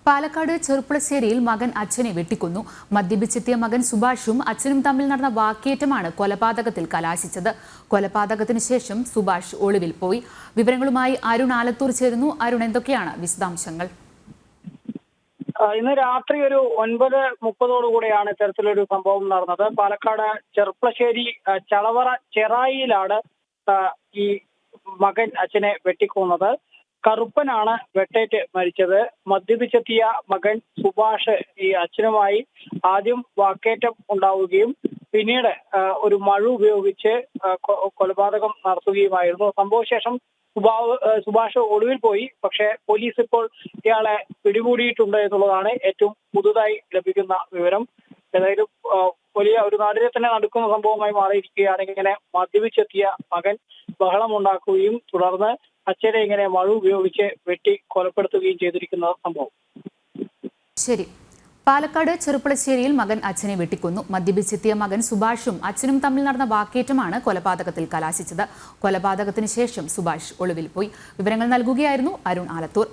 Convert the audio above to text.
പാലക്കാട് ചെറുപ്പുളശ്ശേരിയിൽ മകൻ അച്ഛനെ വെട്ടിക്കൊന്നു. മദ്യപിച്ചെത്തിയ മകൻ സുഭാഷും അച്ഛനും തമ്മിൽ നടന്ന വാക്കേറ്റമാണ് കൊലപാതകത്തിൽ കലാശിച്ചത്. കൊലപാതകത്തിന് ശേഷം സുഭാഷ് ഒളിവിൽ പോയി. വിവരങ്ങളുമായി അരുൺ ആലത്തൂർ ചേരുന്നു. അരുൺ, എന്തൊക്കെയാണ് വിശദാംശങ്ങൾ? ഇന്ന് രാത്രി ഒരു 9:30 ഇത്തരത്തിലൊരു സംഭവം നടന്നത്. പാലക്കാട് ചെറുപ്പളശ്ശേരി ചളവറ ചെറായിയിലാണ് ഈ മകൻ അച്ഛനെ വെട്ടിക്കൊന്നത്. കറുപ്പനാണ് വെട്ടേറ്റ് മരിച്ചത്. മദ്യപിച്ചെത്തിയ മകൻ സുഭാഷ് ഈ അച്ഛനുമായി ആദ്യം വാക്കേറ്റം ഉണ്ടാവുകയും പിന്നീട് ഒരു മഴു ഉപയോഗിച്ച് കൊലപാതകം നടത്തുകയുമായിരുന്നു. സംഭവശേഷം സുഭാഷ് ഒളിവിൽ പോയി. പക്ഷേ പോലീസ് ഇപ്പോൾ ഇയാളെ പിടികൂടിയിട്ടുണ്ട് എന്നുള്ളതാണ് ഏറ്റവും പുതുതായി ലഭിക്കുന്ന വിവരം. ഏതായാലും വലിയ ഒരു നാടിനെ തന്നെ നടക്കുന്ന സംഭവമായി മാറിയിരിക്കുകയാണ്. ഇങ്ങനെ മദ്യപിച്ചെത്തിയ മകൻ ബഹളമുണ്ടാക്കുകയും തുടർന്ന് അച്ഛനെ ഇങ്ങനെ മഴ ഉപയോഗിച്ച് വെട്ടി കൊലപ്പെടുത്തുകയും ചെയ്തിരിക്കുന്ന സംഭവം. ശരി. പാലക്കാട് ചെറുപ്പളശ്ശേരിയിൽ മകൻ അച്ഛനെ വെട്ടിക്കൊന്നു. മദ്യപിച്ചെത്തിയ മകൻ സുഭാഷും അച്ഛനും തമ്മിൽ നടന്ന വാക്കേറ്റമാണ് കൊലപാതകത്തിൽ കലാശിച്ചത്. കൊലപാതകത്തിന് ശേഷം സുഭാഷ് ഒളിവിൽ പോയി. വിവരങ്ങൾ നൽകുകയായിരുന്നു അരുൺ ആലത്തൂർ.